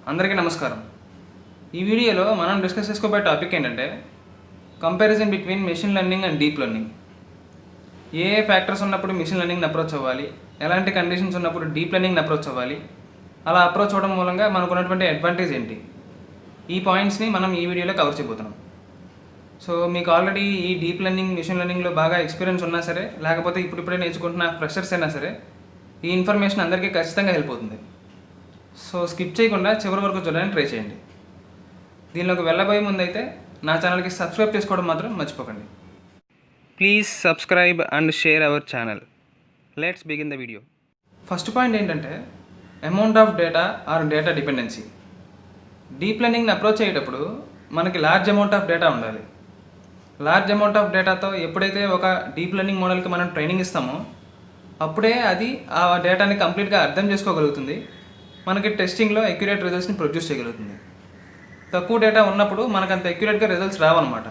అందరికీ నమస్కారం. ఈ వీడియోలో మనం డిస్కస్ చేసుకోబోయే టాపిక్ ఏంటంటే comparison between machine learning and deep learning. A factors ఉన్నప్పుడు మెషిన్ లెర్నింగ్ని అప్రోచ్ అవ్వాలి, ఎలాంటి కండిషన్స్ ఉన్నప్పుడు డీప్ లెర్నింగ్ని అప్రోచ్ అవ్వాలి, అలా అప్రోచ్ అవ్వడం మూలంగా మనకు ఉన్నటువంటి అడ్వాంటేజ్ ఏంటి, ఈ పాయింట్స్ని మనం ఈ వీడియోలో కవర్ చేయబోతున్నాం. సో మీకు ఆల్రెడీ ఈ డీప్ లెర్నింగ్, మెషిన్ లెర్నింగ్లో బాగా ఎక్స్పీరియన్స్ ఉన్నా సరే, లేకపోతే ఇప్పుడిప్పుడే నేర్చుకుంటున్న ఫ్రెషర్స్ అయినా సరే, ఈ ఇన్ఫర్మేషన్ అందరికీ ఖచ్చితంగా హెల్ప్ అవుతుంది. సో స్కిప్ చేయకుండా చివరి వరకు చూడడానికి ట్రై చేయండి. దీనిలోకి వెళ్ళబోయే ముందు అయితే నా ఛానల్కి సబ్స్క్రైబ్ చేసుకోవడం మాత్రం మర్చిపోకండి. Please subscribe and share our channel. Let's begin the video. First point ఏంటంటే amount of data or data dependency. Deep లెర్నింగ్ని అప్రోచ్ అయ్యేటప్పుడు మనకి లార్జ్ అమౌంట్ ఆఫ్ డేటా ఉండాలి. లార్జ్ అమౌంట్ ఆఫ్ డేటాతో ఎప్పుడైతే ఒక డీప్ లెర్నింగ్ మోడల్కి మనం ట్రైనింగ్ ఇస్తామో అప్పుడే అది ఆ డేటాని కంప్లీట్గా అర్థం చేసుకోగలుగుతుంది, మనకి టెస్టింగ్లో అక్యురేట్ రిజల్ట్స్ని ప్రొడ్యూస్ చేయగలుగుతుంది. తక్కువ డేటా ఉన్నప్పుడు మనకు అంత అక్యురేట్గా రిజల్ట్స్ రావన్నమాట.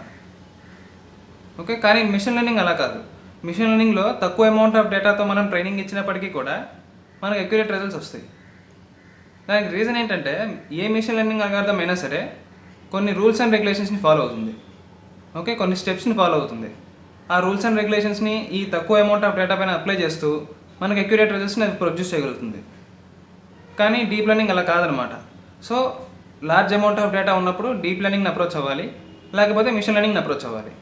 ఓకే, కానీ మిషన్ లెర్నింగ్ అలా కాదు. మిషన్ లెర్నింగ్లో తక్కువ అమౌంట్ ఆఫ్ డేటాతో మనం ట్రైనింగ్ ఇచ్చినప్పటికీ కూడా మనకు అక్యురేట్ రిజల్ట్స్ వస్తాయి. దానికి రీజన్ ఏంటంటే ఏ మిషన్ లెర్నింగ్ అల్గారిథం అయినా సరే కొన్ని రూల్స్ అండ్ రెగ్యులేషన్స్ని ఫాలో అవుతుంది. ఓకే, కొన్ని స్టెప్స్ని ఫాలో అవుతుంది. ఆ రూల్స్ అండ్ రెగ్యులేషన్స్ని ఈ తక్కువ అమౌంట్ ఆఫ్ డేటా పైన అప్లై చేస్తూ మనకు అక్యురేట్ రిజల్ట్స్ని అది ప్రొడ్యూస్ చేయగలుగుతుంది. కానీ డీప్ లెర్నింగ్ అలా కాదనమాట. So large amount of data ఉన్నప్పుడు డీప్ లెర్నింగ్ని అప్రోచ్ అవ్వాలి, లేకపోతే మిషన్ లెర్నింగ్ని అప్రోచ్ అవ్వాలి.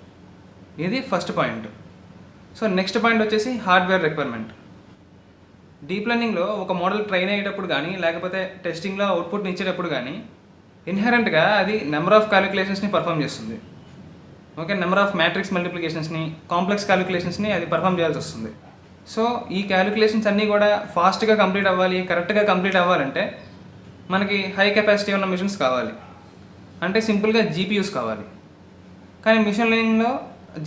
ఇది first point. So next point వచ్చేసి హార్డ్వేర్ రిక్వైర్మెంట్. డీప్ లెర్నింగ్లో ఒక మోడల్ ట్రైన్ అయ్యేటప్పుడు కానీ, లేకపోతే టెస్టింగ్లో అవుట్పుట్ని ఇచ్చేటప్పుడు కానీ ఇన్హెరెంట్గా అది నెంబర్ ఆఫ్ క్యాలిక్యులేషన్స్ని పర్ఫామ్ చేస్తుంది. ఓకే, నెంబర్ ఆఫ్ మ్యాట్రిక్స్ మల్టిప్లికేషన్స్ని, కాంప్లెక్స్ క్యాలిక్యులేషన్స్ని అది పర్ఫామ్ చేయాల్సి వస్తుంది. సో ఈ క్యాలిక్యులేషన్స్ అన్నీ కూడా ఫాస్ట్గా కంప్లీట్ అవ్వాలి, కరెక్ట్గా కంప్లీట్ అవ్వాలంటే మనకి హై కెపాసిటీ ఉన్న మిషన్స్ కావాలి, అంటే సింపుల్గా జీపీయూస్ కావాలి. కానీ మిషన్ లెర్నింగ్లో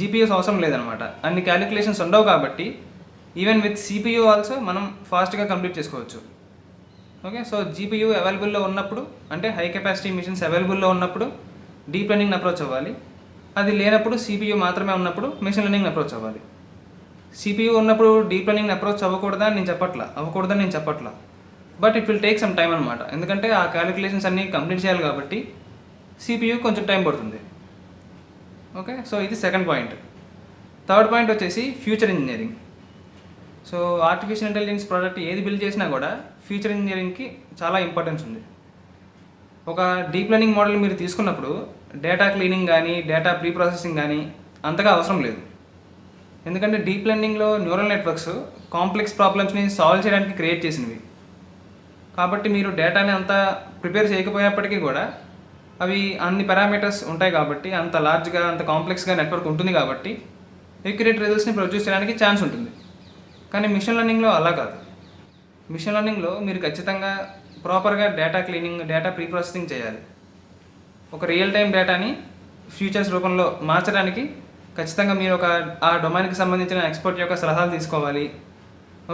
జీపీయూస్ అవసరం లేదనమాట. అన్ని క్యాలిక్యులేషన్స్ ఉండవు కాబట్టి ఈవెన్ విత్ సిపియూ ఆల్సో మనం ఫాస్ట్గా కంప్లీట్ చేసుకోవచ్చు. ఓకే, సో జీపీయూ అవైలబుల్లో ఉన్నప్పుడు, అంటే హై కెపాసిటీ మిషన్స్ అవైలబుల్లో ఉన్నప్పుడు డీప్ లెర్నింగ్ని అప్రోచ్ అవ్వాలి. అది లేనప్పుడు సిపియూ మాత్రమే ఉన్నప్పుడు మిషన్ లెర్నింగ్ని అప్రోచ్ అవ్వాలి. సిపియూ ఉన్నప్పుడు డీప్ లెర్నింగ్ని అప్రోచ్ అవ్వకూడదని నేను చెప్పట్లా, but it will take some time అనమాట. ఎందుకంటే ఆ క్యాలిక్యులేషన్స్ అన్నీ కంప్లీట్ చేయాలి కాబట్టి సిపియూ కొంచెం టైం పడుతుంది. ఓకే, సో ఇది సెకండ్ పాయింట్. థర్డ్ పాయింట్ వచ్చేసి future engineering. So artificial intelligence product ఏది బిల్డ్ చేసినా కూడా ఫ్యూచర్ ఇంజనీరింగ్కి చాలా ఇంపార్టెన్స్ ఉంది. ఒక డీప్ లెర్నింగ్ మోడల్ మీరు తీసుకున్నప్పుడు డేటా క్లీనింగ్ కానీ, డేటా ప్రీ ప్రాసెసింగ్ కానీ అంతగా అవసరం లేదు. ఎందుకంటే డీప్ లెర్నింగ్లో న్యూరల్ నెట్వర్క్స్ కాంప్లెక్స్ ప్రాబ్లమ్స్ని సాల్వ్ చేయడానికి క్రియేట్ చేసినవి. కాబట్టి మీరు డేటాని అంతా ప్రిపేర్ చేయకపోయినప్పటికీ కూడా అవి అన్ని పారామీటర్స్ ఉంటాయి కాబట్టి, అంత లార్జ్గా, అంత కాంప్లెక్స్గా నెట్వర్క్ ఉంటుంది కాబట్టి ఎక్యురేట్ రిజల్ట్స్ని ప్రొడ్యూస్ చేయడానికి ఛాన్స్ ఉంటుంది. కానీ మిషన్ లెర్నింగ్లో అలా కాదు. మిషన్ లెర్నింగ్లో మీరు ఖచ్చితంగా ప్రాపర్గా data cleaning, data pre processing చేయాలి. ఒక రియల్ టైం డేటాని ఫ్యూచర్స్ రూపంలో మార్చడానికి ఖచ్చితంగా మీరు ఆ డొమైన్కి సంబంధించిన ఎక్స్పర్ట్ యొక్క సలహాలు తీసుకోవాలి.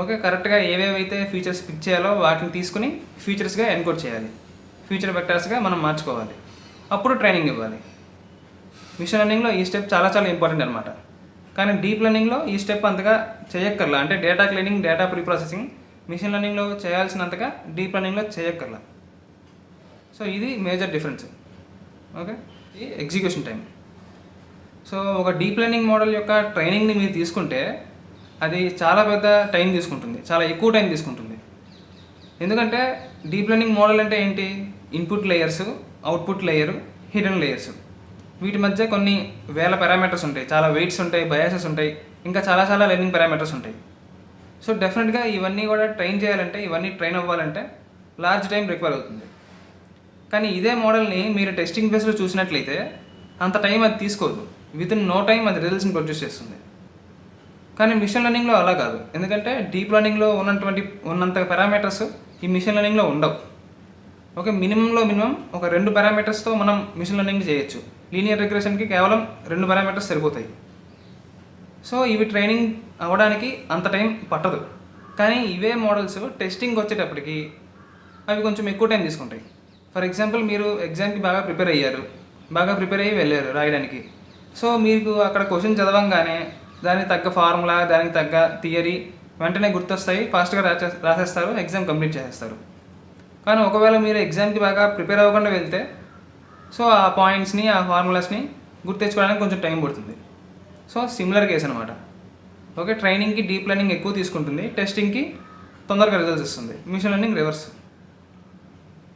ఓకే, కరెక్ట్గా ఏవేవైతే ఫీచర్స్ పిక్ చేయాలో వాటిని తీసుకుని ఫీచర్స్గా ఎన్కోడ్ చేయాలి, ఫ్యూచర్ వెక్టర్స్గా మనం మార్చుకోవాలి, అప్పుడు ట్రైనింగ్ ఇవ్వాలి. మిషన్ లెర్నింగ్లో ఈ స్టెప్ చాలా చాలా ఇంపార్టెంట్ అనమాట. కానీ డీప్ లెర్నింగ్లో ఈ స్టెప్ అంతగా చేయక్కర్లా. అంటే data cleaning, data pre processing machine లెర్నింగ్లో చేయాల్సినంతగా డీప్ లెర్నింగ్లో చేయక్కర్లా. సో ఇది మేజర్ డిఫరెన్స్. ఓకే, ఈ ఎగ్జిక్యూషన్ టైం. సో ఒక డీప్ లెర్నింగ్ మోడల్ యొక్క ట్రైనింగ్ని మీరు తీసుకుంటే అది చాలా పెద్ద టైం తీసుకుంటుంది, చాలా ఎక్కువ టైం తీసుకుంటుంది. ఎందుకంటే డీప్ లెర్నింగ్ మోడల్ అంటే ఏంటి? Input layers, output layer, hidden layers. వీటి మధ్య కొన్ని వేల పారామీటర్స్ ఉంటాయి, చాలా వెయిట్స్ ఉంటాయి, బయాసెస్ ఉంటాయి, ఇంకా చాలా చాలా లెర్నింగ్ పారామీటర్స్ ఉంటాయి. సో డెఫినెట్గా ఇవన్నీ కూడా ట్రైన్ చేయాలంటే, ఇవన్నీ ట్రైన్ అవ్వాలంటే లార్జ్ టైం రిక్వైర్ అవుతుంది. కానీ ఇదే మోడల్ని మీరు టెస్టింగ్ ఫేస్లో చూసినట్లయితే అంత టైం అది తీసుకోదు. విత్ ఇన్ నో టైం అది రిజల్ట్స్ని ప్రొడ్యూస్ చేస్తుంది. కానీ మిషన్ లెర్నింగ్లో అలా కాదు. ఎందుకంటే డీప్ లెర్నింగ్లో ఉన్నంత పారామీటర్స్ ఈ మిషన్ లెర్నింగ్లో ఉండవు. ఓకే, మినిమం ఒక 2 పారామీటర్స్తో మనం మిషన్ లెర్నింగ్ చేయొచ్చు. లీనియర్ రిగ్రెషన్కి కేవలం 2 పారామీటర్స్ సరిపోతాయి. సో ఇవి ట్రైనింగ్ అవ్వడానికి అంత టైం పట్టదు. కానీ ఇవే మోడల్స్ టెస్టింగ్ వచ్చేటప్పటికి అవి కొంచెం ఎక్కువ టైం తీసుకుంటాయి. ఫర్ ఎగ్జాంపుల్, మీరు ఎగ్జామ్కి బాగా ప్రిపేర్ అయ్యి వెళ్ళారు రాయడానికి. సో మీకు అక్కడ క్వశ్చన్ చదవంగానే దానికి తగ్గ ఫార్ములా, దానికి తగ్గ థియరీ వెంటనే గుర్తొస్తాయి, ఫాస్ట్గా రాసేస్తారు, ఎగ్జామ్ కంప్లీట్ చేసేస్తారు. కానీ ఒకవేళ మీరు ఎగ్జామ్కి బాగా ప్రిపేర్ అవ్వకుండా వెళ్తే సో ఆ పాయింట్స్ని ఆ ఫార్ములాస్ని గుర్తించుకోవడానికి కొంచెం టైం పడుతుంది. సో సిమిలర్ కేస్ అనమాట. ఓకే, ట్రైనింగ్కి డీప్ లెర్నింగ్ ఎక్కువ తీసుకుంటుంది, టెస్టింగ్కి తొందరగా రిజల్ట్స్ ఇస్తుంది. Machine learning reverse.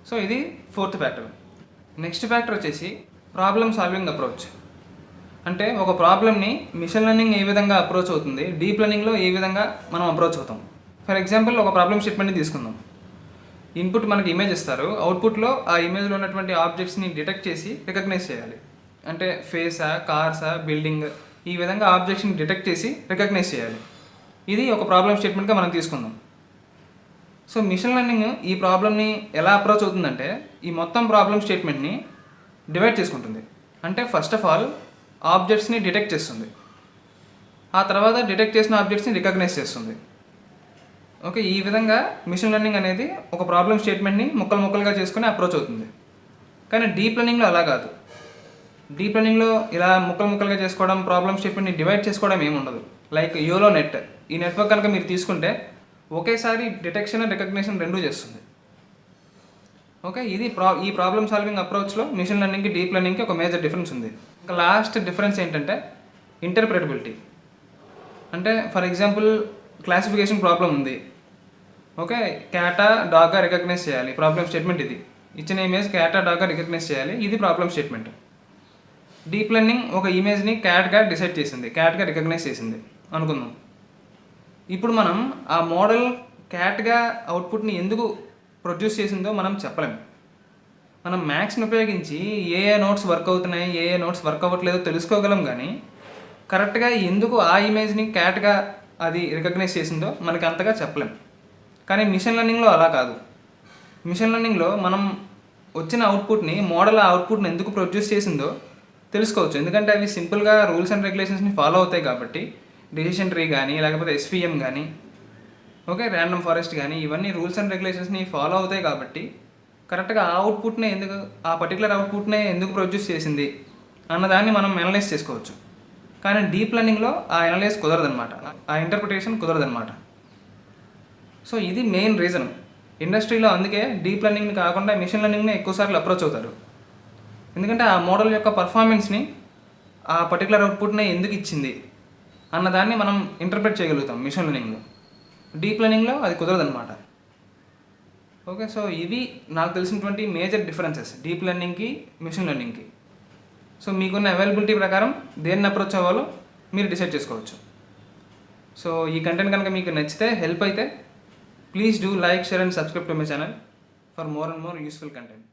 సో ఇది 4th ఫ్యాక్టర్. నెక్స్ట్ ఫ్యాక్టర్ వచ్చేసి ప్రాబ్లమ్ సాల్వింగ్ అప్రోచ్. అంటే ఒక ప్రాబ్లమ్ని మిషన్ లెర్నింగ్ ఏ విధంగా అప్రోచ్ అవుతుంది, డీప్ లెర్నింగ్లో ఏ విధంగా మనం అప్రోచ్ అవుతాం. ఫర్ ఎగ్జాంపుల్ ఒక ప్రాబ్లమ్ స్టేట్మెంట్ని తీసుకుందాం. ఇన్పుట్ మనకి ఇమేజ్ ఇస్తారు, అవుట్పుట్లో ఆ ఇమేజ్లో ఉన్నటువంటి ఆబ్జెక్ట్స్ని డిటెక్ట్ చేసి రికగ్నైజ్ చేయాలి. అంటే ఫేసా, కార్సా, బిల్డింగ్, ఈ విధంగా ఆబ్జెక్ట్స్ని డిటెక్ట్ చేసి రికగ్నైజ్ చేయాలి. ఇది ఒక ప్రాబ్లమ్ స్టేట్మెంట్గా మనం తీసుకుందాం. సో మిషన్ లెర్నింగ్ ఈ ప్రాబ్లమ్ని ఎలా అప్రోచ్ అవుతుందంటే ఈ మొత్తం ప్రాబ్లమ్ స్టేట్మెంట్ని డివైడ్ చేసుకుంటుంది. అంటే ఫస్ట్ ఆఫ్ ఆల్ ఆబ్జెక్ట్స్ని డిటెక్ట్ చేస్తుంది, ఆ తర్వాత డిటెక్ట్ చేసిన ఆబ్జెక్ట్స్ని రికగ్నైజ్ చేస్తుంది. ఓకే, ఈ విధంగా మిషన్ లెర్నింగ్ అనేది ఒక ప్రాబ్లమ్ స్టేట్మెంట్ని ముక్కలుగా చేసుకుని అప్రోచ్ అవుతుంది. కానీ డీప్ లెర్నింగ్లో అలా కాదు. డీప్ లెర్నింగ్లో ఇలా ముక్కలుగా చేసుకోవడం, ప్రాబ్లమ్ స్టేట్మెంట్ని డివైడ్ చేసుకోవడం ఏమి ఉండదు. లైక్ యోలో నెట్, ఈ నెట్వర్క్ కనుక మీరు తీసుకుంటే ఒకేసారి డిటెక్షన్ అండ్ రికగ్నిషన్ రెండూ చేస్తుంది. ఓకే, ఇది ఈ ప్రాబ్లమ్ సాల్వింగ్ అప్రోచ్లో మిషన్ లెర్నింగ్కి డీప్ లెర్నింగ్కి ఒక మేజర్ డిఫరెన్స్ ఉంది. ఇంకా లాస్ట్ డిఫరెన్స్ ఏంటంటే ఇంటర్ప్రెటబిలిటీ. అంటే ఫర్ ఎగ్జాంపుల్ క్లాసిఫికేషన్ ప్రాబ్లం ఉంది. ఓకే, క్యాటా డాగ్గా రికగ్నైజ్ చేయాలి. ప్రాబ్లమ్ స్టేట్మెంట్ ఇది. ఇచ్చిన ఇమేజ్ క్యాటా డాగ్గా రికగ్నైజ్ చేయాలి, ఇది ప్రాబ్లమ్ స్టేట్మెంట్. డీప్ లెర్నింగ్ ఒక ఇమేజ్ని క్యాట్గా డిసైడ్ చేసింది, క్యాట్గా రికగ్నైజ్ చేసింది అనుకుందాం. ఇప్పుడు మనం ఆ మోడల్ క్యాట్గా అవుట్పుట్ని ఎందుకు ప్రొడ్యూస్ చేసిందో మనం చెప్పలేము. మనం మ్యాథ్స్ని ఉపయోగించి ఏ నోట్స్ వర్క్ అవుతున్నాయి, ఏ నోట్స్ వర్క్ అవ్వట్లేదో తెలుసుకోగలం, కానీ కరెక్ట్గా ఎందుకు ఆ ఇమేజ్ని క్యాట్గా అది రికగ్నైజ్ చేసిందో మనకి అంతగా చెప్పలేం. కానీ మిషన్ లెర్నింగ్లో అలా కాదు. మిషన్ లెర్నింగ్లో మనం వచ్చిన అవుట్పుట్ని, మోడల్ ఆ అవుట్పుట్ని ఎందుకు ప్రొడ్యూస్ చేసిందో తెలుసుకోవచ్చు. ఎందుకంటే అవి సింపుల్గా రూల్స్ అండ్ రెగ్యులేషన్స్ని ఫాలో అవుతాయి కాబట్టి, డెసిషన్ ట్రీ కానీ లేకపోతే ఎస్విఎం కానీ, ఓకే, ర్యాండమ్ ఫారెస్ట్ కానీ, ఇవన్నీ రూల్స్ అండ్ రెగ్యులేషన్స్ని ఫాలో అవుతాయి కాబట్టి కరెక్ట్గా ఆ అవుట్పుట్నే ఎందుకు, ఆ పర్టికులర్ అవుట్పుట్నే ఎందుకు ప్రొడ్యూస్ చేసింది అన్నదాన్ని మనం అనలైజ్ చేసుకోవచ్చు. కానీ డీప్ లెర్నింగ్లో ఆ అనలైజ్ కుదరదనమాట, ఆ ఇంటర్ప్రిటేషన్ కుదరదనమాట. సో ఇది మెయిన్ రీజన్ ఇండస్ట్రీలో. అందుకే డీప్ లెర్నింగ్ని కాకుండా మిషన్ లెర్నింగ్ని ఎక్కువసార్లు అప్రోచ్ అవుతారు. ఎందుకంటే ఆ మోడల్ యొక్క పర్ఫార్మెన్స్ని, ఆ పర్టికులర్ అవుట్పుట్ని ఎందుకు ఇచ్చింది అన్నదాన్ని మనం ఇంటర్ప్రిట్ చేయగలుగుతాం మిషన్ లెర్నింగ్లో. డీప్ లెర్నింగ్లో అది కుదరదనమాట. ఓకే, సో ఇవి నాకు తెలిసినటువంటి మేజర్ డిఫరెన్సెస్ డీప్ లెర్నింగ్కి మిషన్ లెర్నింగ్కి. సో మీకున్న అవైలబిలిటీ ప్రకారం దేన్ని అప్రోచ్ అవ్వాలో మీరు డిసైడ్ చేసుకోవచ్చు. సో ఈ కంటెంట్ కనుక మీకు నచ్చితే, హెల్ప్ అయితే, please do like, share and subscribe to my channel for more and more useful content.